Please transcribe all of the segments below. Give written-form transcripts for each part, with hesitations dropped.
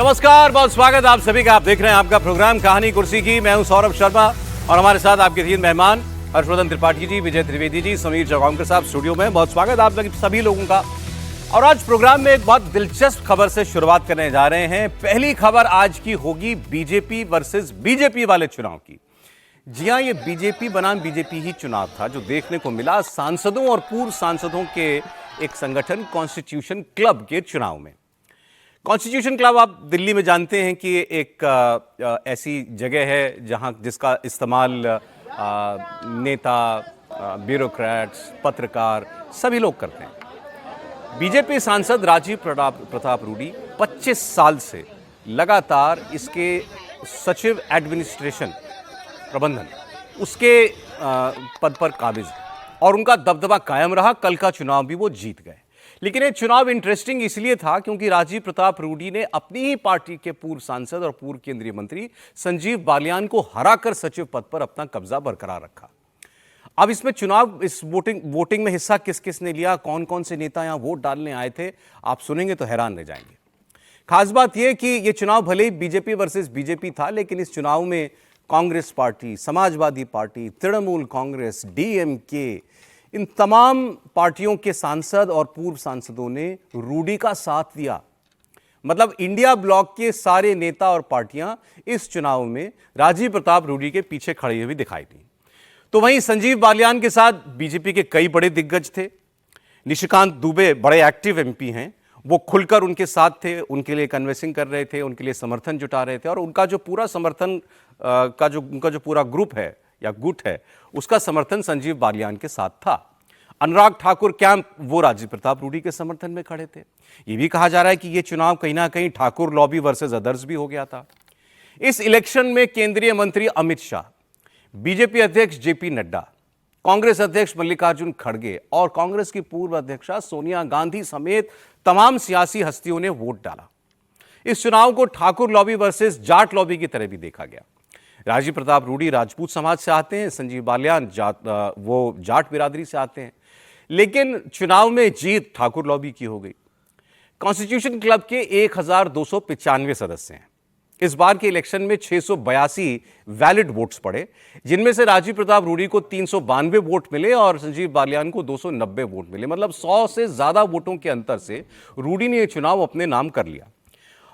नमस्कार, बहुत स्वागत आप सभी का। आप देख रहे हैं आपका प्रोग्राम कहानी कुर्सी की। मैं हूं सौरभ शर्मा और हमारे साथ आपके 3 मेहमान हर्षवर्धन त्रिपाठी जी, विजय त्रिवेदी जी, समीर चौगांवकर साहब स्टूडियो में। बहुत स्वागत आप सभी लोगों का। और आज प्रोग्राम में एक बहुत दिलचस्प खबर से शुरुआत करने जा रहे हैं। पहली खबर आज की होगी बीजेपी वर्सेस बीजेपी वाले चुनाव की। जी हां, ये बीजेपी बनाम बीजेपी ही चुनाव था जो देखने को मिला सांसदों और पूर्व सांसदों के एक संगठन कॉन्स्टिट्यूशन क्लब के चुनाव में। कॉन्स्टिट्यूशन क्लब आप दिल्ली में जानते हैं कि एक ऐसी जगह है जहां जिसका इस्तेमाल नेता, ब्यूरोक्रेट्स, पत्रकार सभी लोग करते हैं। बीजेपी सांसद राजीव प्रताप रूडी 25 साल से लगातार इसके सचिव एडमिनिस्ट्रेशन प्रबंधन उसके पद पर काबिज और उनका दबदबा कायम रहा। कल का चुनाव भी वो जीत गए। लेकिन ये चुनाव इंटरेस्टिंग इसलिए था क्योंकि राजीव प्रताप रूडी ने अपनी ही पार्टी के पूर्व सांसद और पूर्व केंद्रीय मंत्री संजीव बालियान को हराकर सचिव पद पर अपना कब्जा बरकरार रखा। अब इसमें चुनाव इस वोटिंग में हिस्सा किस किस ने लिया, कौन कौन से नेता यहां वोट डालने आए थे, आप सुनेंगे तो हैरान रह जाएंगे। खास बात यह कि यह चुनाव भले ही बीजेपी वर्सेस बीजेपी था, लेकिन इस चुनाव में कांग्रेस पार्टी, समाजवादी पार्टी, तृणमूल कांग्रेस, डीएमके, इन तमाम पार्टियों के सांसद और पूर्व सांसदों ने रूडी का साथ दिया। मतलब इंडिया ब्लॉक के सारे नेता और पार्टियां इस चुनाव में राजीव प्रताप रूडी के पीछे खड़े हुए दिखाई दी। तो वहीं संजीव बालियान के साथ बीजेपी के कई बड़े दिग्गज थे। निशिकांत दुबे बड़े एक्टिव एमपी हैं, वो खुलकर उनके साथ थे, उनके लिए कन्वेंसिंग कर रहे थे, उनके लिए समर्थन जुटा रहे थे और उनका जो पूरा समर्थन उनका जो पूरा ग्रुप है या गुट है, उसका समर्थन संजीव बालियान के साथ था। अनुराग ठाकुर कैंप वो राजीव प्रताप रूडी के समर्थन में खड़े थे। ये भी कहा जा रहा है कि ये चुनाव कहीं ना कहीं ठाकुर लॉबी वर्सेस अदर्स भी हो गया था। इस इलेक्शन में केंद्रीय मंत्री अमित शाह, बीजेपी अध्यक्ष जेपी नड्डा, कांग्रेस अध्यक्ष मल्लिकार्जुन खड़गे और कांग्रेस की पूर्व अध्यक्षा सोनिया गांधी समेत तमाम सियासी हस्तियों ने वोट डाला। इस चुनाव को Thakur lobby versus Jat lobby की तरह भी देखा गया। राजीव प्रताप रूडी राजपूत समाज से आते हैं, संजीव बालियान वो जाट बिरादरी से आते हैं, लेकिन चुनाव में जीत ठाकुर लॉबी की हो गई। कॉन्स्टिट्यूशन क्लब के 1295 सदस्य हैं। इस बार के इलेक्शन में 682 वैलिड वोट्स पड़े, जिनमें से राजीव प्रताप रूडी को 392 वोट मिले और संजीव बालियान को 290 वोट मिले। मतलब 100 से ज्यादा वोटों के अंतर से रूडी ने यह चुनाव अपने नाम कर लिया।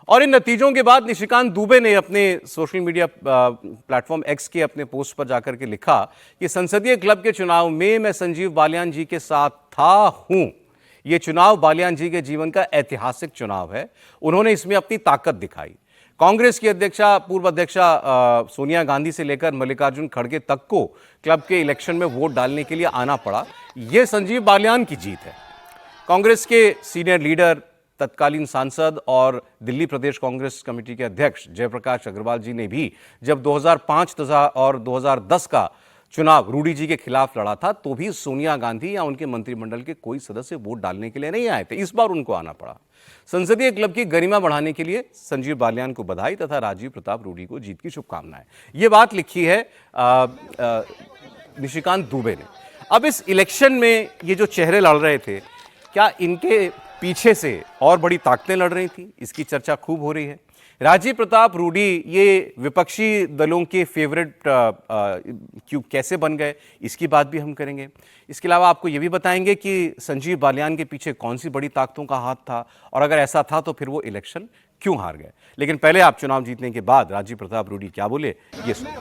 और इन नतीजों के बाद निशिकांत दुबे ने अपने सोशल मीडिया प्लेटफॉर्म एक्स के अपने पोस्ट पर जाकर के लिखा कि संसदीय क्लब के चुनाव में मैं संजीव बालियान जी के साथ हूं। यह चुनाव बालियान जी के जीवन का ऐतिहासिक चुनाव है। उन्होंने इसमें अपनी ताकत दिखाई। कांग्रेस की पूर्व अध्यक्षा सोनिया गांधी से लेकर मल्लिकार्जुन खड़गे तक को क्लब के इलेक्शन में वोट डालने के लिए आना पड़ा। यह संजीव बालियान की जीत है। कांग्रेस के सीनियर लीडर, तत्कालीन सांसद और दिल्ली प्रदेश कांग्रेस कमेटी के अध्यक्ष जयप्रकाश अग्रवाल जी ने भी जब 2005 और 2010 का चुनाव रूडी जी के खिलाफ लड़ा था, तो भी सोनिया गांधी या उनके मंत्रिमंडल के कोई सदस्य वोट डालने के लिए नहीं आए थे। इस बार उनको आना पड़ा। संसदीय क्लब की गरिमा बढ़ाने के लिए संजीव बालियान को बधाई तथा राजीव प्रताप रूडी को जीत की शुभकामनाएं। ये बात लिखी है निशिकांत दुबे ने। अब इस इलेक्शन में ये जो चेहरे लड़ रहे थे, क्या इनके पीछे से और बड़ी ताकतें लड़ रही थी? इसकी चर्चा खूब हो रही है। राजीव प्रताप रूडी ये विपक्षी दलों के फेवरेट क्यों कैसे बन गए, इसकी बात भी हम करेंगे। इसके अलावा आपको ये भी बताएंगे कि संजीव बालियान के पीछे कौन सी बड़ी ताकतों का हाथ था और अगर ऐसा था तो फिर वो इलेक्शन क्यों हार गए। लेकिन पहले आप चुनाव जीतने के बाद राजीव प्रताप रूडी क्या बोले, ये सुनिए।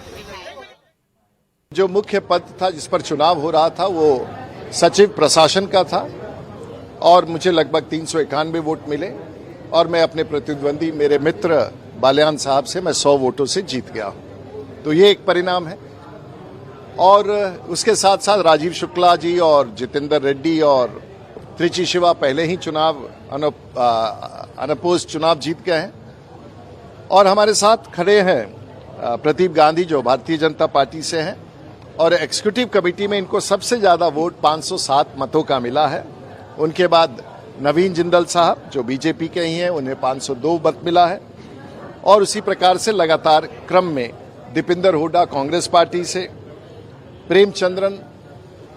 जो मुख्य पद था जिस पर चुनाव हो रहा था वो सचिव प्रशासन का था और मुझे लगभग 391 वोट मिले और मैं अपने प्रतिद्वंदी मेरे मित्र बालियान साहब से मैं 100 वोटों से जीत गया। तो ये एक परिणाम है। और उसके साथ साथ राजीव शुक्ला जी और जितेंद्र रेड्डी और त्रिची शिवा पहले ही चुनाव अनपोज चुनाव जीत गए हैं और हमारे साथ खड़े हैं प्रदीप गांधी जो भारतीय जनता पार्टी से हैं और एग्जीक्यूटिव कमेटी में इनको सबसे ज्यादा वोट 507 मतों का मिला है। उनके बाद नवीन जिंदल साहब जो बीजेपी के ही हैं, उन्हें 502 मत मिला है और उसी प्रकार से लगातार क्रम में दीपिंदर हुड्डा कांग्रेस पार्टी से, प्रेमचंद्रन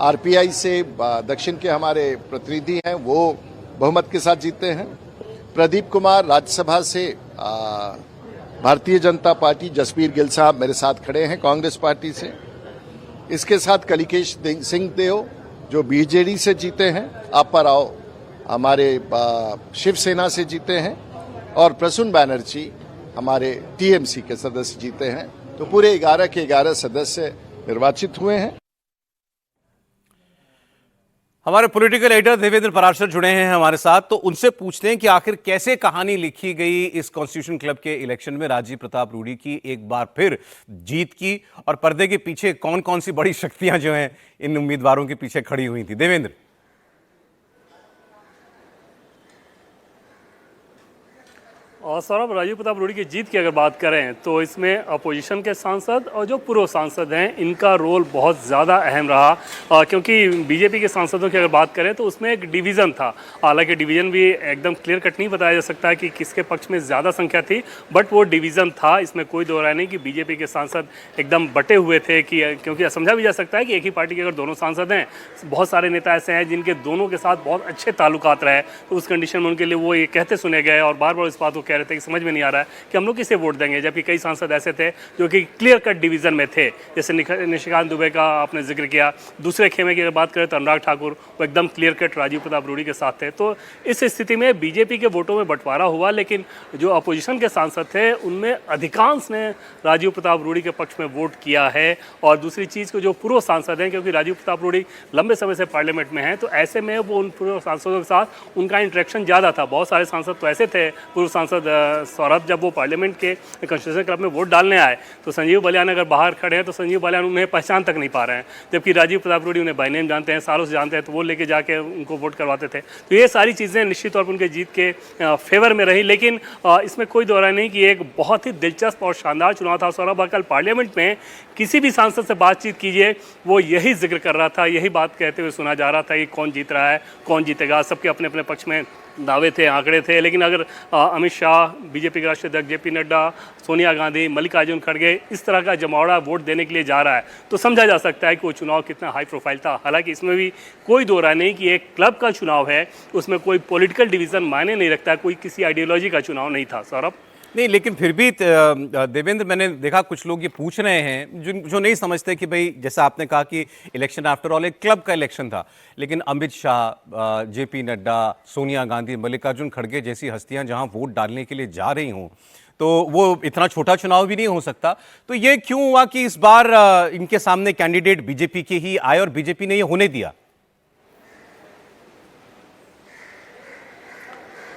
आरपीआई से दक्षिण के हमारे प्रतिनिधि हैं, वो बहुमत के साथ जीते हैं, प्रदीप कुमार राज्यसभा से भारतीय जनता पार्टी, जसबीर गिल साहब मेरे साथ खड़े हैं कांग्रेस पार्टी से। इसके साथ कलिकेश सिंह देव जो बीजेडी से जीते हैं, आपा राव हमारे शिवसेना से जीते हैं, और प्रसून बैनर्जी हमारे टीएमसी के सदस्य जीते हैं। तो पूरे 11 के 11 सदस्य निर्वाचित हुए हैं। हमारे पॉलिटिकल एडिटर देवेंद्र पराशर जुड़े हैं हमारे साथ, तो उनसे पूछते हैं कि आखिर कैसे कहानी लिखी गई इस कॉन्स्टिट्यूशन क्लब के इलेक्शन में राजीव प्रताप रूडी की एक बार फिर जीत की, और पर्दे के पीछे कौन कौन सी बड़ी शक्तियां जो हैं इन उम्मीदवारों के पीछे खड़ी हुई थी। देवेंद्र। और सौरभ, राजीव प्रताप रूडी की जीत की अगर बात करें तो इसमें अपोजिशन के सांसद और जो पूर्व सांसद हैं इनका रोल बहुत ज़्यादा अहम रहा, क्योंकि बीजेपी के सांसदों की अगर बात करें तो उसमें एक डिवीज़न था। हालांकि डिवीज़न भी एकदम क्लियर कट नहीं बताया जा सकता है कि किसके पक्ष में ज़्यादा संख्या थी, बट वो डिवीज़न था। इसमें कोई दो राय नहीं कि बीजेपी के सांसद एकदम बटे हुए थे, कि क्योंकि समझा भी जा सकता है कि एक ही पार्टी के अगर दोनों सांसद हैं, बहुत सारे नेता ऐसे हैं जिनके दोनों के साथ बहुत अच्छे ताल्लुकात रहे, तो उस कंडीशन में उनके लिए वो ये कहते सुने गए और बार बार इस बात को कह रहे थे कि समझ में नहीं आ रहा है कि हम लोग किसे वोट देंगे, जबकि कई सांसद ऐसे थे जो कि क्लियर कट डिवीजन में थे। जैसे निशिकांत दुबे का आपने जिक्र किया। दूसरे खेमे की अगर बात करें तो अनुराग ठाकुर, वो एकदम क्लियर कट राजीव प्रताप रूडी के साथ थे। तो इस स्थिति में बीजेपी के वोटों में बंटवारा हुआ, लेकिन जो अपोजिशन के सांसद थे उनमें अधिकांश ने राजीव प्रताप रूडी के पक्ष में वोट किया है। और दूसरी चीज़ को जो पूर्व सांसद हैं, क्योंकि राजीव प्रताप रूडी लंबे समय से पार्लियामेंट में हैं, तो ऐसे में वो उन पूर्व सांसदों के साथ उनका इंटरेक्शन ज़्यादा था। बहुत सारे सांसद तो ऐसे थे पूर्व सांसद सौरभ, जब वो पार्लियामेंट के कॉन्स्टिट्यूशन क्लब में वोट डालने आए तो संजीव बलियान अगर बाहर खड़े हैं तो संजीव बलियान उन्हें पहचान तक नहीं पा रहे हैं, जबकि राजीव प्रताप रूडी उन्हें बाय नेम जानते हैं, सालों से जानते हैं, तो वो लेके जाके उनको वोट करवाते थे। तो ये सारी चीज़ें निश्चित तौर पर उनके जीत के फेवर में रही। लेकिन इसमें कोई दो राय नहीं कि एक बहुत ही दिलचस्प और शानदार चुनाव था। सौरभ, कल पार्लियामेंट में किसी भी सांसद से बातचीत कीजिए, वो यही जिक्र कर रहा था, यही बात कहते हुए सुना जा रहा था कि कौन जीत रहा है, कौन जीतेगा। सबके अपने अपने पक्ष में दावे थे, आंकड़े थे। लेकिन अगर अमित शाह, बीजेपी के राष्ट्रीय अध्यक्ष जेपी नड्डा, सोनिया गांधी, मल्लिकार्जुन खड़गे इस तरह का जमावड़ा वोट देने के लिए जा रहा है, तो समझा जा सकता है कि वो चुनाव कितना हाई प्रोफाइल था। हालांकि इसमें भी कोई दो राय नहीं कि एक क्लब का चुनाव है, उसमें कोई पॉलिटिकल डिवीजन मायने नहीं रखता, कोई किसी आइडियोलॉजी का चुनाव नहीं था। सौरभ नहीं, लेकिन फिर भी देवेंद्र, मैंने देखा कुछ लोग ये पूछ रहे हैं जो नहीं समझते कि भाई, जैसा आपने कहा कि इलेक्शन आफ्टर ऑल एक क्लब का इलेक्शन था, लेकिन अमित शाह, जेपी नड्डा, सोनिया गांधी, मल्लिकार्जुन खड़गे जैसी हस्तियां जहां वोट डालने के लिए जा रही हों, तो वो इतना छोटा चुनाव भी नहीं हो सकता। तो ये क्यों हुआ कि इस बार इनके सामने कैंडिडेट बीजेपी के ही आए और बीजेपी ने ये होने दिया?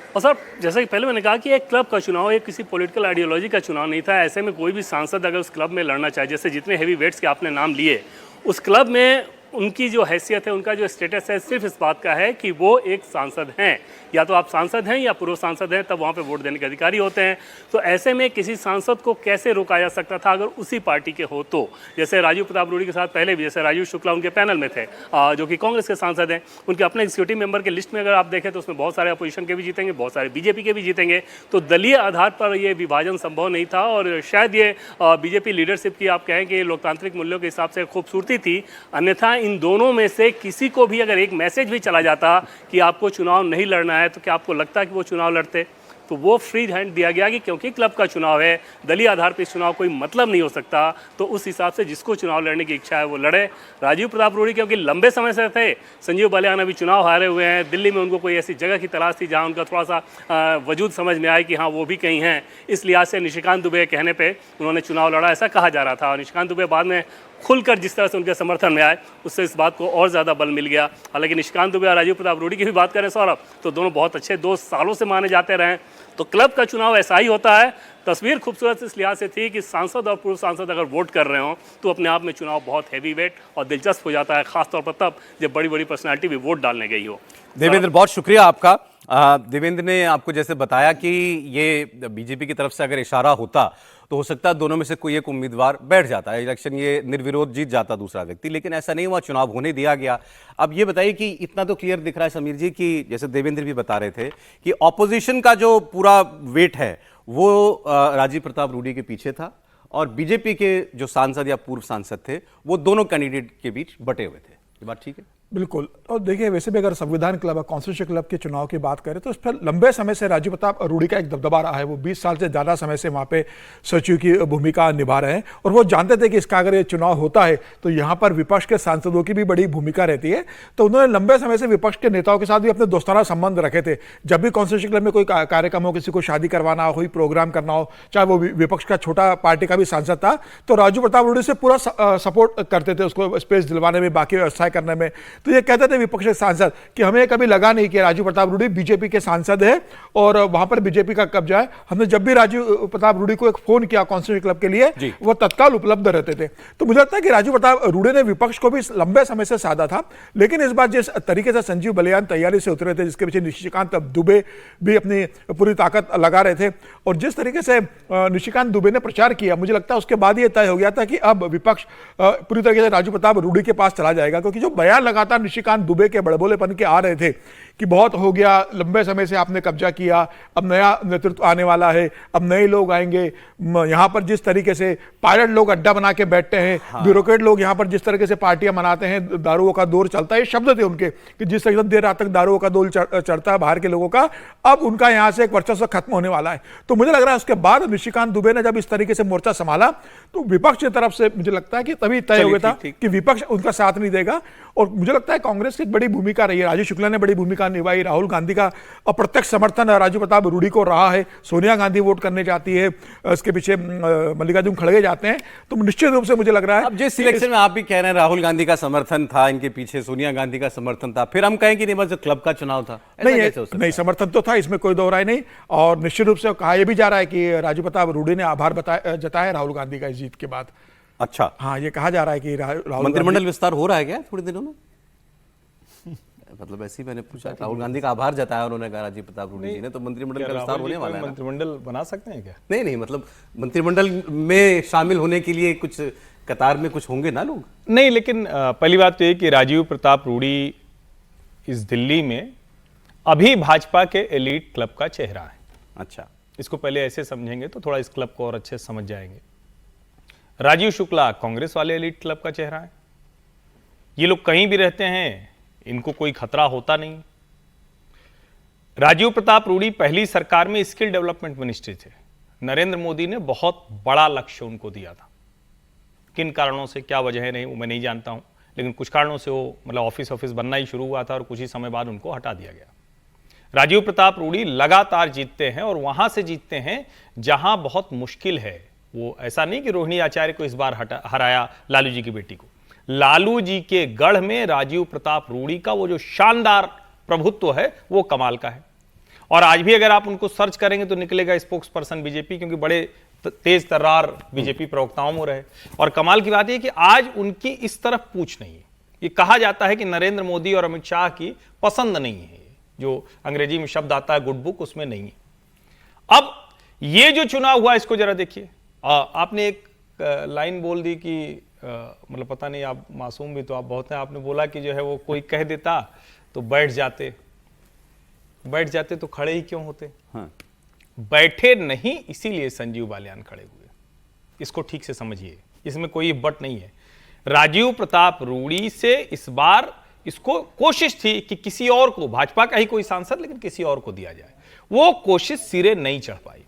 और सर, जैसा कि पहले मैंने कहा कि एक क्लब का चुनाव, एक किसी पॉलिटिकल आइडियोलॉजी का चुनाव नहीं था। ऐसे में कोई भी सांसद अगर उस क्लब में लड़ना चाहे, जैसे जितने हैवी वेट्स के आपने नाम लिए, उस क्लब में उनकी जो हैसियत है, उनका जो स्टेटस है, सिर्फ इस बात का है कि वो एक सांसद हैं। या तो आप सांसद हैं या पूर्व सांसद हैं, तब वहाँ पे वोट देने के अधिकारी होते हैं। तो ऐसे में किसी सांसद को कैसे रोका जा सकता था अगर उसी पार्टी के हो तो? जैसे राजीव प्रताप रूडी के साथ पहले भी, जैसे राजीव शुक्ला उनके पैनल में थे, जो कि कांग्रेस के सांसद हैं, उनके अपने एग्जीक्यूटिव मेंबर के लिस्ट में अगर आप देखें तो उसमें बहुत सारे अपोजिशन के भी जीतेंगे, बहुत सारे बीजेपी के भी जीतेंगे। तो दलीय आधार पर ये विभाजन संभव नहीं था, और शायद ये बीजेपी लीडरशिप की आप कहें कि लोकतांत्रिक मूल्यों के हिसाब से खूबसूरती थी। अन्यथा इन दोनों में से किसी को भी अगर एक मैसेज भी चला जाता कि आपको चुनाव नहीं लड़ना है, तो क्या आपको लगता है कि वो चुनाव लड़ते? तो वो फ्री हैंड दिया गया कि क्योंकि क्लब का चुनाव है, दलीय आधार पर इस चुनाव कोई मतलब नहीं हो सकता, तो उस हिसाब से जिसको चुनाव लड़ने की इच्छा है वो लड़े। राजीव प्रताप रूडी क्योंकि लंबे समय से थे, संजीव बलियान अभी चुनाव हारे हुए हैं, दिल्ली में उनको कोई ऐसी जगह की तलाश थी जहां उनका थोड़ा सा वजूद समझ में आए कि हाँ वो भी कहीं हैं। इस लिहाज से निशिकांत दुबे के कहने पर उन्होंने चुनाव लड़ा, ऐसा कहा जा रहा था। और निशिकांत दुबे बाद में खुलकर जिस तरह से उनके समर्थन में आए, उससे इस बात को और ज़्यादा बल मिल गया। हालांकि निशिकांत दुबे और राजीव प्रताप रूडी की भी बात करें सौरभ, तो दोनों बहुत अच्छे दोस्त सालों से माने जाते रहे। तो क्लब का चुनाव ऐसा ही होता है। तस्वीर खूबसूरत इस लिहाज से थी कि सांसद और पूर्व सांसद अगर वोट कर रहे हो तो अपने आप में चुनाव बहुत हैवी वेट और दिलचस्प हो जाता है, खासतौर पर तब जब बड़ी बड़ी पर्सनैलिटी भी वोट डालने गई हो। देवेंद्र, बहुत शुक्रिया आपका। देवेंद्र ने आपको जैसे बताया कि ये बीजेपी की तरफ से अगर इशारा होता तो हो सकता है दोनों में से कोई एक उम्मीदवार बैठ जाता है, इलेक्शन ये निर्विरोध जीत जाता दूसरा व्यक्ति, लेकिन ऐसा नहीं हुआ, चुनाव होने दिया गया। अब ये बताइए कि इतना तो क्लियर दिख रहा है समीर जी कि जैसे देवेंद्र भी बता रहे थे कि ऑपोजिशन का जो पूरा वेट है वो राजीव प्रताप रूडी के पीछे था, और बीजेपी के जो सांसद या पूर्व सांसद थे वो दोनों कैंडिडेट के बीच बटे हुए थे। ये बात ठीक है? बिल्कुल। और देखिए, वैसे भी अगर संविधान क्लब और कॉन्स्टिट्यूशन क्लब के चुनाव की बात करें तो उस पर लंबे समय से राजीव प्रताप रूडी का एक दबदबा रहा है। वो 20 साल से ज़्यादा समय से वहाँ पे सचिव की भूमिका निभा रहे हैं और वो जानते थे कि इसका अगर ये चुनाव होता है तो यहाँ पर विपक्ष के सांसदों की भी बड़ी भूमिका रहती है। तो उन्होंने लंबे समय से विपक्ष के नेताओं के साथ भी अपने दोस्ताना संबंध रखे थे। जब भी कॉन्स्टिट्यूशन क्लब में कोई कार्यक्रम हो, किसी को शादी करवाना हो, कोई प्रोग्राम करना हो, चाहे वो विपक्ष का छोटा पार्टी का भी सांसद था, तो राजीव प्रताप रूडी से पूरा सपोर्ट करते थे, उसको स्पेस दिलवाने में, बाकी व्यवस्थाएं करने में। तो ये कहते थे विपक्ष के सांसद कि हमें कभी लगा नहीं कि राजीव प्रताप रूडी बीजेपी के सांसद है और वहां पर बीजेपी का कब्जा है। हमने जब भी राजीव प्रताप रूडी को एक फोन किया कॉन्स्टिट्यूशन क्लब के लिए, वो तत्काल उपलब्ध रहते थे। तो मुझे लगता है कि राजीव प्रताप रूडी ने विपक्ष को भी लंबे समय से साधा था। लेकिन इस बार जिस तरीके से संजीव बलियान तैयारी से उतरे थे, जिसके पीछे निशिकांत दुबे भी अपनी पूरी ताकत लगा रहे थे, और जिस तरीके से निशिकांत दुबे ने प्रचार किया, मुझे लगता है उसके बाद ये तय हो गया था कि अब विपक्ष पूरी तरीके से राजीव प्रताप रूडी के पास चला जाएगा। क्योंकि जो बयान लगातार निशिकांत दुबे के बड़बोलेपन के आ रहे थे कि बहुत हो गया, लंबे समय से आपने कब्जा किया, अब नया नेतृत्व आने वाला है, अब नए लोग आएंगे, यहां पर जिस तरीके से पायलट लोग अड्डा बना के बैठते हैं, ब्यूरोक्रेट लोग यहां पर जिस तरीके से पार्टियां मनाते हैं, दारुओं का दौर चलता है, ये शब्द थे उनके कि जिस तरीके से देर रात तक दारुओं का दौर चढ़ता है बाहर के लोगों का, अब उनका यहां से एक वर्चस्व खत्म होने वाला है। तो मुझे लग रहा है उसके बाद निशिकांत दुबे ने जब इस तरीके से मोर्चा संभाला तो विपक्ष की तरफ से मुझे लगता है कि तभी तय हो गया था कि विपक्ष उनका साथ नहीं देगा। और मुझे लगता है कांग्रेस की बड़ी भूमिका रही है, राजीव शुक्ला ने बड़ी भूमिका निभाई, राहुल गांधी का अप्रत्यक्ष समर्थन राजीव प्रताप रूडी को रहा है, सोनिया गांधी वोट करने जाती है, इसके पीछे मल्लिकार्जुन खड़गे जाते हैं। तो निश्चित रूप से मुझे लग रहा है अब जिस सिलेक्शन में आप भी कह रहे हैं राहुल गांधी का समर्थन था, इनके पीछे सोनिया गांधी का समर्थन था, फिर हम कहें कि नहीं बस क्लब का चुनाव था, नहीं समर्थन तो था, इसमें कोई दो राय नहीं। और निश्चित रूप से कहा यह भी जा रहा है कि राजीव प्रताप रूडी ने आभार जताया राहुल गांधी का इस जीत के बाद। अच्छा, हाँ, ये कहा जा रहा है कि राहुल मंत्रिमंडल विस्तार हो रहा है क्या थोड़े दिनों में? मतलब ऐसे ही मैंने पूछा, राहुल गांधी का आभार जताया उन्होंने कहा राजीव प्रताप रूडी जी ने, तो मंत्रिमंडल का विस्तार होने वाला है। मंत्रिमंडल बना सकते हैं क्या? नहीं, मतलब मंत्रिमंडल में शामिल होने के लिए कुछ कतार में कुछ होंगे ना लोग? नहीं, लेकिन पहली बात तो ये कि राजीव प्रताप रूडी इस दिल्ली में अभी भाजपा के एलीट क्लब का चेहरा है। अच्छा, इसको पहले ऐसे समझेंगे तो थोड़ा इस क्लब को और अच्छे से समझ जाएंगे। राजीव शुक्ला कांग्रेस वाले एलीट क्लब का चेहरा है। ये लोग कहीं भी रहते हैं, इनको कोई खतरा होता नहीं। राजीव प्रताप रूडी पहली सरकार में स्किल डेवलपमेंट मिनिस्ट्री थे। नरेंद्र मोदी ने बहुत बड़ा लक्ष्य उनको दिया था। किन कारणों से, क्या वजह नहीं, वो मैं नहीं जानता हूं, लेकिन कुछ कारणों से वो मतलब ऑफिस बनना ही शुरू हुआ था और कुछ ही समय बाद उनको हटा दिया गया। राजीव प्रताप रूडी लगातार जीतते हैं और वहां से जीतते हैं जहां बहुत मुश्किल है। वो ऐसा नहीं कि रोहिणी आचार्य को इस बार हराया, लालू जी की बेटी को। लालू जी के गढ़ में राजीव प्रताप रूडी का वो जो शानदार प्रभुत्व है वो कमाल का है। और आज भी अगर आप उनको सर्च करेंगे तो निकलेगा स्पोक्स पर्सन बीजेपी, क्योंकि बड़े तेज तर्रार बीजेपी प्रवक्ताओं में रहे। और कमाल की बात यह कि आज उनकी इस तरफ पूछ नहीं है। ये कहा जाता है कि नरेंद्र मोदी और अमित शाह की पसंद नहीं है, जो अंग्रेजी में शब्द आता है गुड बुक, उसमें नहीं है। अब ये जो चुनाव हुआ इसको जरा देखिए। आपने एक लाइन बोल दी कि मतलब पता नहीं, आप मासूम भी तो आप बहुत हैं, आपने बोला कि जो है वो कोई कह देता तो बैठ जाते तो खड़े ही क्यों होते? हाँ। बैठे नहीं, इसीलिए संजीव बालियान खड़े हुए। इसको ठीक से समझिए, इसमें कोई बट नहीं है। राजीव प्रताप रूडी से इस बार इसको कोशिश थी कि किसी और को, भाजपा का ही कोई सांसद, लेकिन किसी और को दिया जाए। वो कोशिश सिरे नहीं चढ़ पाई।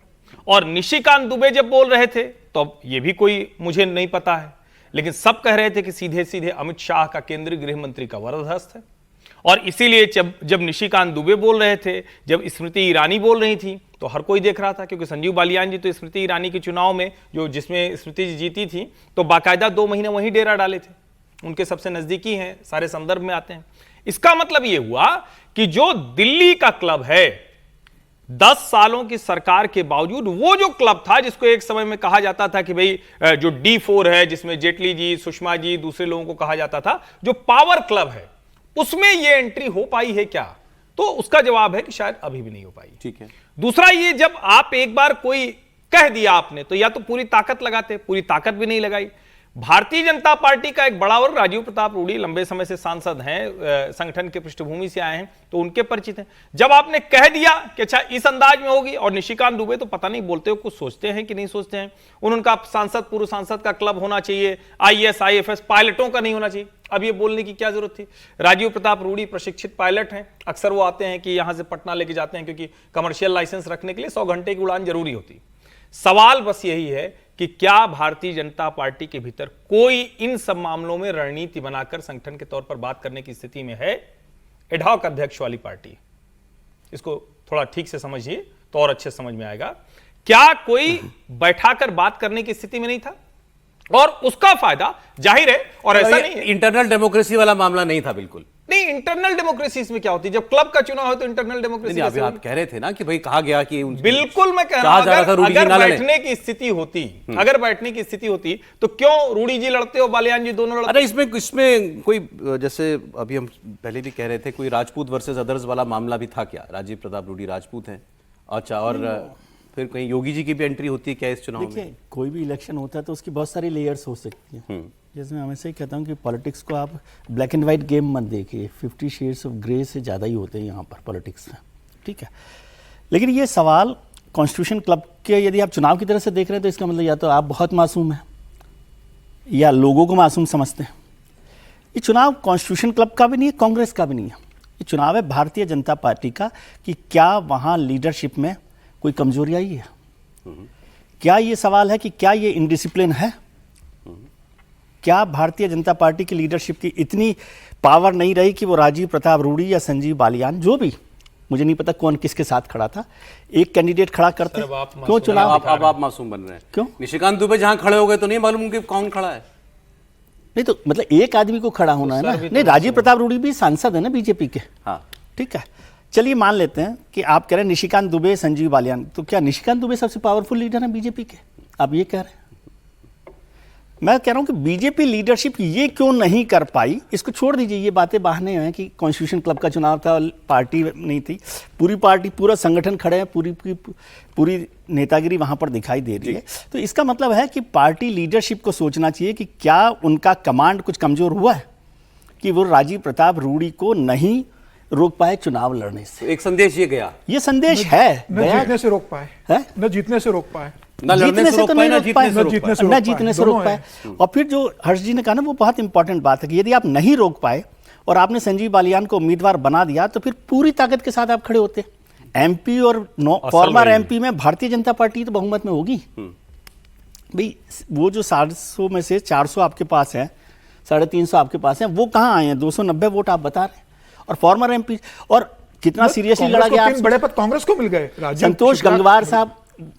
और निशिकांत दुबे जब बोल रहे थे तो ये भी कोई मुझे नहीं पता है, लेकिन सब कह रहे थे कि सीधे सीधे अमित शाह का केंद्रीय गृह मंत्री का वरदहस्त है। और इसीलिए जब निशिकांत दुबे बोल रहे थे, जब स्मृति ईरानी बोल रही थी, तो हर कोई देख रहा था, क्योंकि संजीव बालियान जी तो स्मृति ईरानी के चुनाव में जिसमें स्मृति जी जीती थी, तो बाकायदा 2 महीने वहीं डेरा डाले थे। उनके सबसे नजदीकी हैं, सारे संदर्भ में आते हैं। इसका मतलब यह हुआ कि जो दिल्ली का क्लब है, 10 सालों की सरकार के बावजूद वो जो क्लब था जिसको एक समय में कहा जाता था कि भाई जो D4 है, जिसमें जेटली जी, सुषमा जी, दूसरे लोगों को कहा जाता था, जो पावर क्लब है, उसमें ये एंट्री हो पाई है क्या? तो उसका जवाब है कि शायद अभी भी नहीं हो पाई। ठीक है। दूसरा, ये जब आप एक बार कोई कह दिया आपने, तो या तो पूरी ताकत लगाते, पूरी ताकत भी नहीं लगाई। भारतीय जनता पार्टी का एक बड़ा वर्ग, राजीव प्रताप रूडी लंबे समय से सांसद हैं, संगठन के पृष्ठभूमि से आए हैं, तो उनके परिचित हैं। जब आपने कह दिया कि अच्छा इस अंदाज में होगी, और निशिकांत दुबे तो पता नहीं बोलते हो कुछ सोचते हैं कि नहीं सोचते हैं, उनका सांसद, पूर्व सांसद का क्लब होना चाहिए, IAS IFS पायलटों का नहीं होना चाहिए। अब ये बोलने की क्या जरूरत थी? राजीव प्रताप रूडी प्रशिक्षित पायलट हैं, अक्सर वो आते हैं कि यहां से पटना लेके जाते हैं क्योंकि कमर्शियल लाइसेंस रखने के लिए 100 घंटे की उड़ान जरूरी होती। सवाल बस यही है कि क्या भारतीय जनता पार्टी के भीतर कोई इन सब मामलों में रणनीति बनाकर संगठन के तौर पर बात करने की स्थिति में है? एडहॉक अध्यक्ष वाली पार्टी, इसको थोड़ा ठीक से समझिए तो और अच्छे समझ में आएगा। क्या कोई बैठाकर बात करने की स्थिति में नहीं था? और उसका फायदा जाहिर है, और ऐसा नहीं है इंटरनल डेमोक्रेसी वाला मामला नहीं था बिल्कुल नहीं। इंटरनल डेमोक्रेसी इसमें क्या होती है? जब क्लब का चुनाव हो तो इंटरनल डेमोक्रेसी अभी आप कह रहे थे ना कि भाई कहा गया कि बिल्कुल मैं कह रहा हूं, अगर बैठने की स्थिति होती, अगर बैठने की स्थिति होती तो क्यों रूडी जी लड़ते हो, बालियान जी दोनों लड़ते? अरे इसमें कोई, जैसे अभी हम पहले भी कह रहे थे, कोई राजपूत वर्सेस अदर्स वाला मामला भी था क्या? राजीव प्रताप रूडी राजपूत हैं, अच्छा, और फिर कहीं योगी जी की भी एंट्री होती है क्या इस चुनाव में? कोई भी इलेक्शन होता है तो उसकी बहुत सारी लेयर्स हो सकती हैं। जैसे मैं हमेशा ही कहता हूँ कि पॉलिटिक्स को आप ब्लैक एंड वाइट गेम मत देखिए, 50 शेड्स ऑफ ग्रे से ज़्यादा ही होते हैं यहाँ पर पॉलिटिक्स में, ठीक है। लेकिन ये सवाल कॉन्स्टिट्यूशन क्लब के यदि आप चुनाव की तरह से देख रहे हैं तो इसका मतलब या तो आप बहुत मासूम हैं या लोगों को मासूम समझते हैं। ये चुनाव कॉन्स्टिट्यूशन क्लब का भी नहीं है, कांग्रेस का भी नहीं है, ये चुनाव है भारतीय जनता पार्टी का कि क्या वहाँ लीडरशिप में कोई कमजोरी आई है? क्या ये सवाल है कि क्या ये इनडिसिप्लिन है? क्या भारतीय जनता पार्टी की लीडरशिप की इतनी पावर नहीं रही कि वो राजीव प्रताप रूडी या संजीव बालियान, जो भी, मुझे नहीं पता कौन किसके साथ खड़ा था, एक कैंडिडेट खड़ा करते? क्यों चुनाव अब आप मासूम बन रहे हैं? क्यों? निशिकांत दुबे जहां खड़े हो गए तो नहीं मालूम कि कौन खड़ा है? नहीं तो मतलब एक आदमी को खड़ा होना है ना। नहीं, राजीव प्रताप रूडी भी सांसद है ना बीजेपी के, हाँ ठीक है। चलिए मान लेते हैं कि आप कह रहे हैं निशिकांत दुबे संजीव बालियान, तो क्या निशिकांत दुबे सबसे पावरफुल लीडर है बीजेपी के? आप ये कह रहे हैं। मैं कह रहा हूं कि बीजेपी लीडरशिप ये क्यों नहीं कर पाई? इसको छोड़ दीजिए, ये बातें बहाने हैं कि कॉन्स्टिट्यूशन क्लब का चुनाव था, पार्टी नहीं थी, पूरी पार्टी पूरा संगठन खड़े हैं, पूरी नेतागिरी वहां पर दिखाई दे रही है। तो इसका मतलब है कि पार्टी लीडरशिप को सोचना चाहिए कि क्या उनका कमांड कुछ कमजोर हुआ है कि वो राजीव प्रताप रूडी को नहीं रोक पाए चुनाव लड़ने से। एक संदेश ये गया, ये संदेश है, न जीतने से रोक पाए है, न जीतने से रोक पाए, ना लड़ने से तो नहीं रोक पाए, न जीतने से रोक पाए। और फिर जो हर्ष जी ने कहा ना, वो बहुत इंपॉर्टेंट बात है कि यदि आप नहीं रोक पाए और आपने संजीव बालियान को उम्मीदवार बना दिया तो फिर पूरी ताकत के साथ आप खड़े होते। एमपी और फॉर्मर एमपी में भारतीय जनता पार्टी तो बहुमत में होगी भाई। वो जो 700 में से 400 आपके पास है, 350 आपके पास है, वो कहाँ आए हैं? 290 वोट आप बता रहे हैं। और फॉर्मर एमपी, और कितना सीरियसली लड़ा गया। 3 बड़े पद कांग्रेस को मिल गए। संतोष गंगवार साहब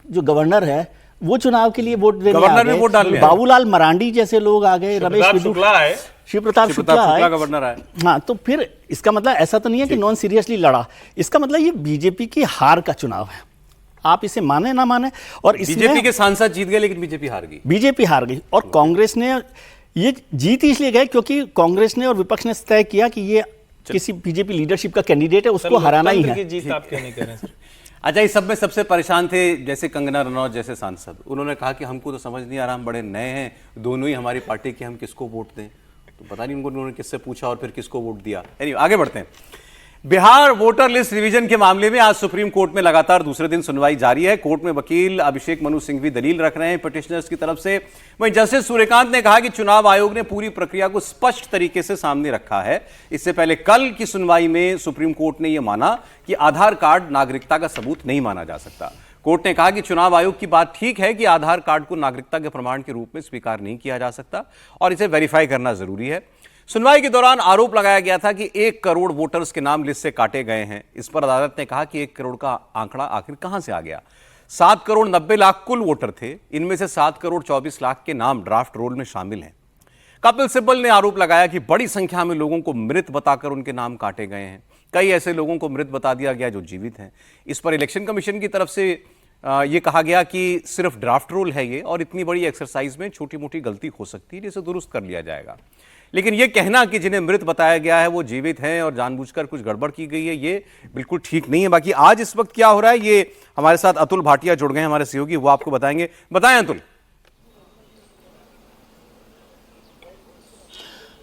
जो गवर्नर है, वो चुनाव के लिए वोट देने आ गए। बाबूलाल मरांडी जैसे लोग आ गए, रमेश शिव प्रताप शुक्ला गवर्नर है। हाँ, तो फिर इसका मतलब ऐसा तो नहीं है कि नॉन सीरियसली लड़ा। इसका मतलब ये बीजेपी की हार का चुनाव है, आप इसे माने ना माने। और बीजेपी के सांसद जीत गए लेकिन बीजेपी हार गई। बीजेपी हार गई और कांग्रेस ने ये जीत इसलिए गए क्योंकि कांग्रेस ने और विपक्ष ने तय किया कि ये किसी बीजेपी लीडरशिप का कैंडिडेट है, उसको हराना ही है। जीत आप क्यों नहीं कह रहे हैं? अच्छा, इस सब में सबसे परेशान थे जैसे कंगना रनौत जैसे सांसद, उन्होंने कहा कि हमको तो समझ नहीं आ रहा, हम बड़े नए हैं, दोनों ही हमारी पार्टी के, हम किसको वोट दें? तो पता नहीं उन्होंने किससे पूछा और फिर किसको वोट दिया। आगे बढ़ते हैं। बिहार वोटर लिस्ट रिवीजन के मामले में आज सुप्रीम कोर्ट में लगातार दूसरे दिन सुनवाई जारी है। कोर्ट में वकील अभिषेक मनु सिंह भी दलील रख रहे हैं पिटिशनर्स की तरफ से। वहीं जस्टिस सूर्यकांत ने कहा कि चुनाव आयोग ने पूरी प्रक्रिया को स्पष्ट तरीके से सामने रखा है। इससे पहले कल की सुनवाई में सुप्रीम कोर्ट ने यह माना कि आधार कार्ड नागरिकता का सबूत नहीं माना जा सकता। कोर्ट ने कहा कि चुनाव आयोग की बात ठीक है कि आधार कार्ड को नागरिकता के प्रमाण के रूप में स्वीकार नहीं किया जा सकता और इसे वेरीफाई करना जरूरी है। सुनवाई के दौरान आरोप लगाया गया था कि 1 करोड़ वोटर्स के नाम लिस्ट से काटे गए हैं। इस पर अदालत ने कहा कि 1 करोड़ का आंकड़ा आखिर कहां से आ गया? 7 करोड़ 90 लाख कुल वोटर थे, इनमें से 7 करोड़ 24 लाख के नाम ड्राफ्ट रोल में शामिल हैं। कपिल सिब्बल ने आरोप लगाया कि बड़ी संख्या में लोगों को मृत बताकर उनके नाम काटे गए हैं। कई ऐसे लोगों को मृत बता दिया गया जो जीवित हैं। इस पर इलेक्शन कमीशन की तरफ से यह कहा गया कि सिर्फ ड्राफ्ट रोल है ये, और इतनी बड़ी एक्सरसाइज में छोटी मोटी गलती हो सकती है जिसे दुरुस्त कर लिया जाएगा। लेकिन यह कहना कि जिन्हें मृत बताया गया है वो जीवित हैं और जानबूझकर कुछ गड़बड़ की गई है, ये बिल्कुल ठीक नहीं है। बाकी आज इस वक्त क्या हो रहा है, ये हमारे साथ अतुल भाटिया जुड़ गए हैं, हमारे सहयोगी, वो आपको बताएंगे। बताएं अतुल।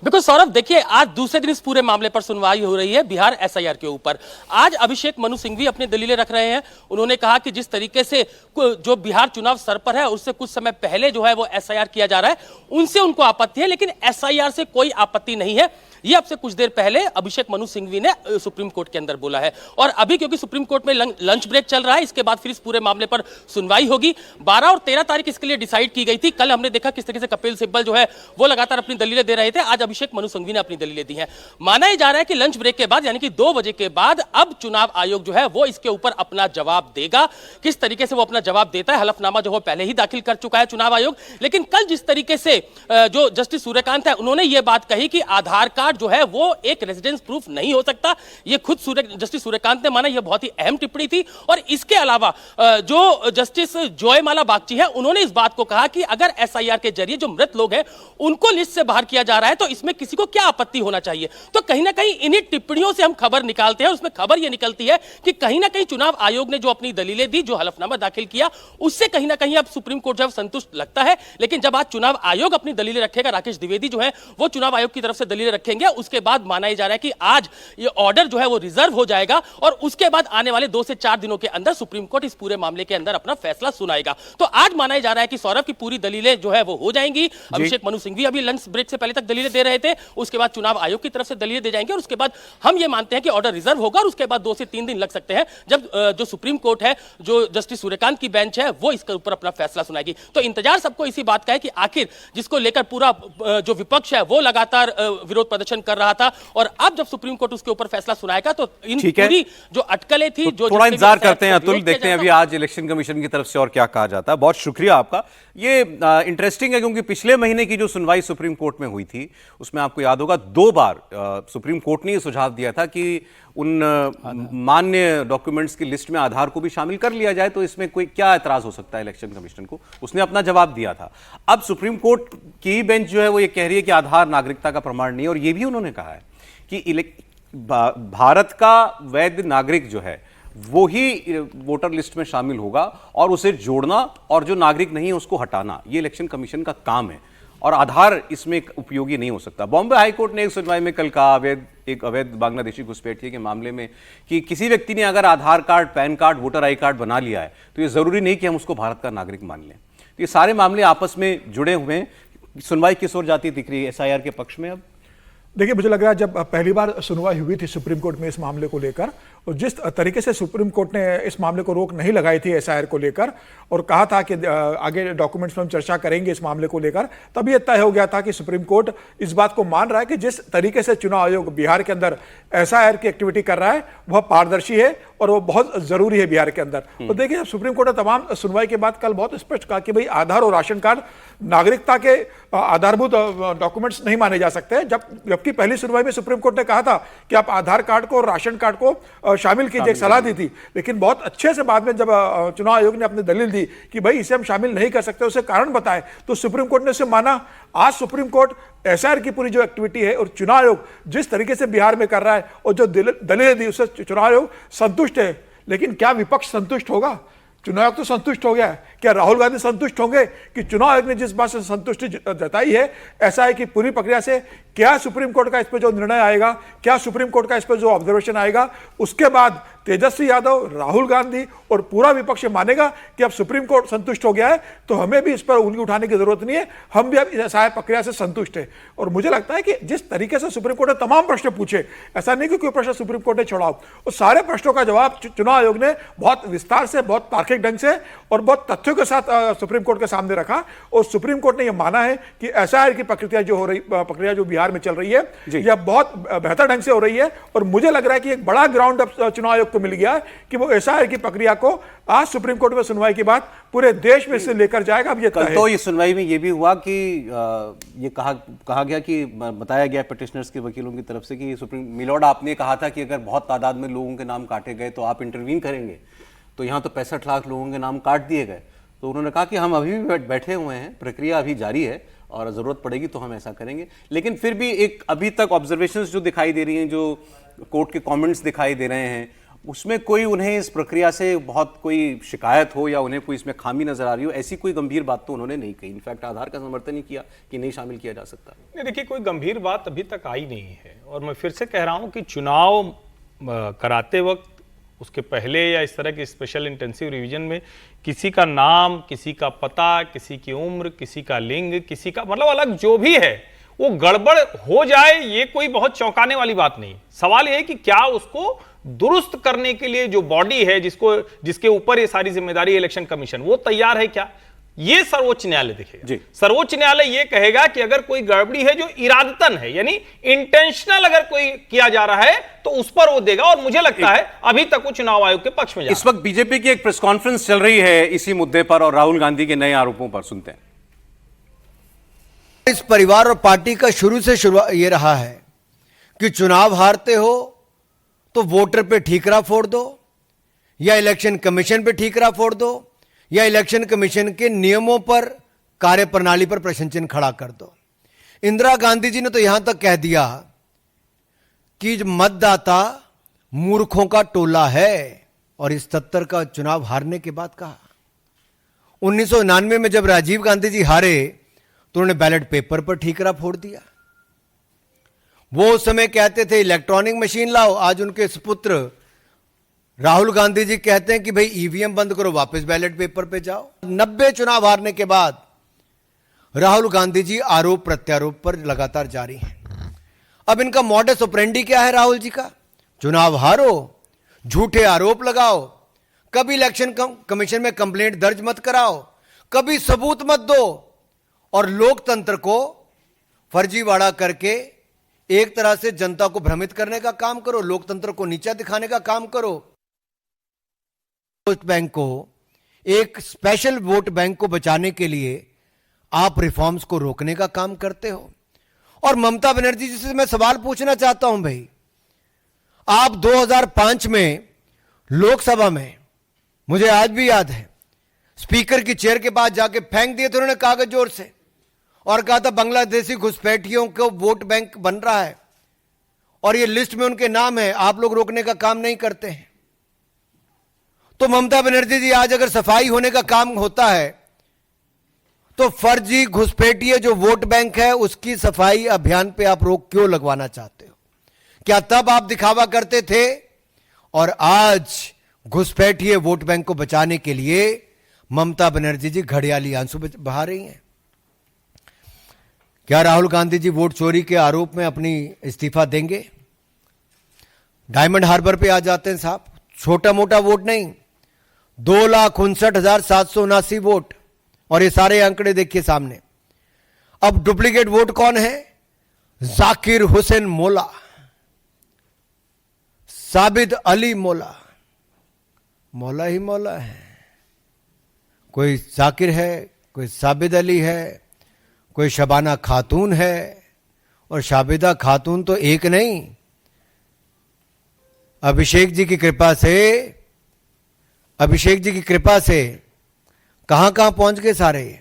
बिल्कुल सौरभ, देखिए आज दूसरे दिन इस पूरे मामले पर सुनवाई हो रही है बिहार एसआईआर के ऊपर। आज अभिषेक मनु सिंघवी अपनी दलीलें रख रहे हैं। उन्होंने कहा कि जिस तरीके से जो बिहार चुनाव सर पर है उससे कुछ समय पहले जो है वो एसआईआर किया जा रहा है, उनसे उनको आपत्ति है, लेकिन एसआईआर से कोई आपत्ति नहीं है। ये अब से कुछ देर पहले अभिषेक मनु सिंघवी ने सुप्रीम कोर्ट के अंदर बोला है। और अभी क्योंकि सुप्रीम कोर्ट में लंच ब्रेक चल रहा है, इसके बाद फिर इस पूरे मामले पर सुनवाई होगी। 12 और 13 तारीख इसके लिए डिसाइड की गई थी। कल हमने देखा किस तरीके से कपिल सिब्बल जो है वो लगातार अपनी दलीलें दे रहे थे। आज अभिषेक मनु सिंघवी ने अपनी दलीलें दी हैं। माना ही जा रहा है कि लंच ब्रेक के बाद यानी कि 2 बजे के बाद अब चुनाव आयोग जो है वो इसके ऊपर अपना जवाब देगा। किस तरीके से वो अपना जवाब देता है, हलफनामा जो है पहले ही दाखिल कर चुका है चुनाव आयोग। लेकिन कल जिस तरीके से जो जस्टिस सूर्यकांत है उन्होंने ये बात कही कि आधार कार्ड जो है वो एक रेजिडेंस प्रूफ नहीं हो सकता, ये खुद जस्टिस सूर्यकांत ने माना। यह बहुत ही अहम टिप्पणी थी। और इसके अलावा जो जस्टिस जयमाला बागची है उन्होंने इस बात को कहा कि अगर एसआईआर के जरिए जो मृत लोग हैं उनको लिस्ट से बाहर किया जा रहा है तो इसमें किसी को क्या आपत्ति होना चाहिए। तो कहीं ना कहीं इन्हीं टिप्पणियों से हम खबर निकालते हैं, उसमें खबर यह निकलती है कि कहीं ना कहीं चुनाव आयोग ने जो अपनी दलीलें दी, जो हलफनामा दाखिल किया, उससे कहीं ना कहीं अब सुप्रीम कोर्ट जो है संतुष्ट लगता है। लेकिन जब आज चुनाव आयोग अपनी दलीलें रखेगा, राकेश द्विवेदी जो है वो चुनाव आयोग की तरफ से दलीलें रखेंगे, उसके बाद माना जा रहा है कि आज ये ऑर्डर जो है वो रिजर्व हो जाएगा और उसके बाद आने वाले 2 से 4 दिनों के अंदर सुप्रीम कोर्ट इस पूरे मामले के अंदर अपना फैसला सुनाएगा। तो आज माना जा रहा है कि सौरभ की पूरी दलीलें जो है वो हो जाएंगी। अभिषेक मनु सिंघवी अभी लंच ब्रेक से पहले तक दलीलें दे रहे थे, उसके बाद चुनाव आयोग की तरफ से दलीलें दे जाएंगे और उसके बाद हम ये मानते हैं कि ऑर्डर रिजर्व होगा और उसके बाद 2 से 3 दिन लग सकते हैं जब जो सुप्रीम कोर्ट है, जो जस्टिस सूर्यकांत की बेंच है, वो इसके ऊपर अपना फैसला सुनाएगी। तो इंतजार सबको इसी बात का है कि आखिर जिसको लेकर पूरा जो विपक्ष है वो लगातार विरोध प्रदर्शन कर रहा था और अब जब सुप्रीम कोर्ट उसके ऊपर फैसला सुनाएगा तो इन पूरी जो अटकलें थी, जो थोड़ा इंतजार करते हैं अतुल, देखते हैं अभी आज इलेक्शन कमीशन की तरफ से और क्या कहा जाता है। बहुत शुक्रिया आपका। ये इंटरेस्टिंग है क्योंकि पिछले महीने की जो सुनवाई सुप्रीम कोर्ट में हुई थी उसमें आपको याद होगा 2 बार सुप्रीम कोर्ट ने यह सुझाव दिया था कि उन मान्य डॉक्यूमेंट्स की लिस्ट में आधार को भी शामिल कर लिया जाए, तो इसमें कोई क्या ऐतराज हो सकता है इलेक्शन कमीशन को। उसने अपना जवाब दिया था। अब सुप्रीम कोर्ट की बेंच जो है वो ये कह रही है कि आधार नागरिकता का प्रमाण नहीं है और ये भी उन्होंने कहा है कि भारत का वैध नागरिक जो है वो ही वोटर लिस्ट में शामिल होगा और उसे जोड़ना और जो नागरिक नहीं है उसको हटाना, ये इलेक्शन कमीशन का काम है और आधार इसमें उपयोगी नहीं हो सकता। बॉम्बे हाईकोर्ट ने एक सुनवाई में कल कहा एक अवैध बांग्लादेशी घुसपैठिए के मामले में कि किसी व्यक्ति ने अगर Aadhaar card, PAN card, voter I card बना लिया है तो ये जरूरी नहीं कि हम उसको भारत का नागरिक मान लें। तो ये सारे मामले आपस में जुड़े हुए हैं। सुनवाई किस ओर जाती दिख रही है एसआईआर के पक्ष में? अब देखिए, मुझे लग रहा है जब पहली बार सुनवाई हुई थी सुप्रीम कोर्ट में इस मामले को लेकर और जिस तरीके से सुप्रीम कोर्ट ने इस मामले को रोक नहीं लगाई थी एसआईआर को लेकर और कहा था कि आगे डॉक्यूमेंट्स में हम चर्चा करेंगे इस मामले को लेकर, तब ये तय हो गया था कि सुप्रीम कोर्ट इस बात को मान रहा है कि जिस तरीके से चुनाव आयोग बिहार के अंदर एसआईआर की एक्टिविटी कर रहा है वह पारदर्शी है और वो बहुत जरूरी है बिहार के अंदर। तो देखिए, सुप्रीम कोर्ट ने तमाम सुनवाई के बाद कल बहुत स्पष्ट कहा कि भाई आधार और राशन कार्ड नागरिकता के आधारभूत डॉक्यूमेंट्स नहीं माने जा सकते। जबकि पहली सुनवाई में सुप्रीम कोर्ट ने कहा था कि आप आधार कार्ड को और राशन कार्ड को शामिल कीजिए, एक सलाह दी थी। लेकिन बहुत अच्छे से बाद में जब चुनाव आयोग ने अपनी दलील दी कि भाई इसे हम शामिल नहीं कर सकते, उसे कारण बताए, तो सुप्रीम कोर्ट ने उसे माना। आज सुप्रीम कोर्ट एसआईआर की पूरी जो एक्टिविटी है और चुनाव आयोग जिस तरीके से बिहार में कर रहा है और जो दलीलें दी उससे चुनाव आयोग संतुष्ट है। लेकिन क्या विपक्ष संतुष्ट होगा? चुनाव आयोग तो संतुष्ट हो गया है। क्या राहुल गांधी संतुष्ट होंगे कि चुनाव आयोग ने जिस बात से संतुष्टि जताई है एसआईआर की पूरी प्रक्रिया से, क्या सुप्रीम कोर्ट का इस पर जो निर्णय आएगा, क्या सुप्रीम कोर्ट का इस पर जो ऑब्जर्वेशन आएगा, उसके बाद तेजस्वी यादव, राहुल गांधी और पूरा विपक्ष मानेगा कि अब सुप्रीम कोर्ट संतुष्ट हो गया है तो हमें भी इस पर उंगली उठाने की जरूरत नहीं है, हम भी अब इस एसआईआर प्रक्रिया से संतुष्ट है। और मुझे लगता है कि जिस तरीके से सुप्रीम कोर्ट ने तमाम प्रश्न पूछे, ऐसा नहीं कि कोई प्रश्न सुप्रीम कोर्ट ने छोड़ा, और सारे प्रश्नों का जवाब चुनाव आयोग ने बहुत विस्तार से, बहुत तार्किक ढंग से और बहुत तथ्यों के साथ सुप्रीम कोर्ट के सामने रखा। और सुप्रीम कोर्ट ने यह माना है कि एसआईआर की प्रक्रिया जो बिहार में चल रही है यह बहुत बेहतर ढंग से हो रही है। और मुझे लग रहा है कि एक बड़ा ग्राउंड अब चुनाव आयोग को मिल गया है कि वो एसआईआर की प्रक्रिया को आज सुप्रीम कोर्ट में सुनवाई के बाद पूरे देश में से लेकर जाएगा। अब ये कल तो इस सुनवाई में ये भी हुआ कि ये कहा गया कि बताया गया पिटिशनर्स के वकीलों की तरफ से कि सुप्रीम मिलॉर्ड आपने कहा था कि अगर बहुत तादाद में लोगों के नाम काटे गए तो आप इंटरवीन करेंगे, तो यहाँ तो 65 लाख लोगों के नाम काट दिए गए। तो उन्होंने कहा कि हम अभी भी बैठे हुए हैं, प्रक्रिया अभी जारी है और ज़रूरत पड़ेगी तो हम ऐसा करेंगे। लेकिन फिर भी एक अभी तक ऑब्जर्वेशंस जो दिखाई दे रही हैं, जो कोर्ट के कमेंट्स दिखाई दे रहे हैं उसमें कोई उन्हें इस प्रक्रिया से बहुत कोई शिकायत हो या उन्हें कोई इसमें खामी नजर आ रही हो, ऐसी कोई गंभीर बात तो उन्होंने नहीं कही। इनफैक्ट आधार का समर्थन ही किया कि नहीं शामिल किया जा सकता। नहीं, देखिए कोई गंभीर बात अभी तक आई नहीं है। और मैं फिर से कह रहा हूं कि चुनाव कराते वक्त, उसके पहले या इस तरह के स्पेशल इंटेंसिव रिवीजन में किसी का नाम, किसी का पता, किसी की उम्र, किसी का लिंग, किसी का मतलब अलग जो भी है वो गड़बड़ हो जाए, ये कोई बहुत चौंकाने वाली बात नहीं। सवाल ये है कि क्या उसको दुरुस्त करने के लिए जो बॉडी है जिसके ऊपर ये सारी जिम्मेदारी इलेक्शन कमीशन, वो तैयार है क्या, ये सर्वोच्च न्यायालय देखेगा। सर्वोच्च न्यायालय ये कहेगा कि अगर कोई गड़बड़ी है जो इरादतन है, यानी इंटेंशनल अगर कोई किया जा रहा है, तो उस पर वो देगा। और मुझे लगता है अभी तक वो चुनाव आयोग के पक्ष में जा रहा है। इस वक्त बीजेपी की एक प्रेस कॉन्फ्रेंस चल रही है इसी मुद्दे पर और राहुल गांधी के नए आरोपों पर, सुनते हैं। इस परिवार और पार्टी का शुरू से ये रहा है कि चुनाव हारते हो तो वोटर पे ठीकरा फोड़ दो, या इलेक्शन कमीशन पे ठीकरा फोड़ दो, या इलेक्शन कमीशन के नियमों पर, कार्यप्रणाली पर प्रश्न चिन्ह खड़ा कर दो। इंदिरा गांधी जी ने तो यहां तक कह दिया कि मतदाता मूर्खों का टोला है, और इस 77 का चुनाव हारने के बाद कहा। 1999 में जब राजीव गांधी जी हारे तो उन्होंने बैलेट पेपर पर ठीकरा फोड़ दिया। वो उस समय कहते थे इलेक्ट्रॉनिक मशीन लाओ, आज उनके सुपुत्र राहुल गांधी जी कहते हैं कि भाई ईवीएम बंद करो, वापस बैलेट पेपर पे जाओ। 90 चुनाव हारने के बाद राहुल गांधी जी आरोप प्रत्यारोप पर लगातार जारी हैं। अब इनका मॉडस ऑपरेंडी क्या है राहुल जी का? चुनाव हारो, झूठे आरोप लगाओ, कभी इलेक्शन कमीशन में कंप्लेंट दर्ज मत कराओ, कभी सबूत मत दो, और लोकतंत्र को फर्जीवाड़ा करके एक तरह से जनता को भ्रमित करने का काम करो, लोकतंत्र को नीचा दिखाने का काम करो। वोट बैंक को, एक स्पेशल वोट बैंक को बचाने के लिए आप रिफॉर्म्स को रोकने का काम करते हो। और ममता बनर्जी जी से मैं सवाल पूछना चाहता हूं, भाई आप 2005 में लोकसभा में, मुझे आज भी याद है, स्पीकर की चेयर के पास जाके फेंक दिए थे उन्होंने कागज जोर से, और कहा था बांग्लादेशी घुसपैठियों को वोट बैंक बन रहा है और ये लिस्ट में उनके नाम है, आप लोग रोकने का काम नहीं करते हैं। तो ममता बनर्जी जी आज अगर सफाई होने का काम होता है तो फर्जी घुसपैठिए जो वोट बैंक है उसकी सफाई अभियान पे आप रोक क्यों लगवाना चाहते हो? क्या तब आप दिखावा करते थे और आज घुसपैठिए वोट बैंक को बचाने के लिए ममता बनर्जी जी घड़ियाली आंसू बहा रही हैं? क्या राहुल गांधी जी वोट चोरी के आरोप में अपनी इस्तीफा देंगे? डायमंड हार्बर पे आ जाते हैं साहब, छोटा मोटा वोट नहीं, 2,59,779 वोट, और ये सारे आंकड़े देखिए सामने। अब डुप्लीकेट वोट कौन है? जाकिर हुसैन मोला, साबिद अली मोला, मौला ही मौला है, कोई जाकिर है, कोई साबिद अली है, कोई शबाना खातून है, और शाबिदा खातून तो एक नहीं, अभिषेक जी की कृपा से कहां कहां पहुंच गए सारे।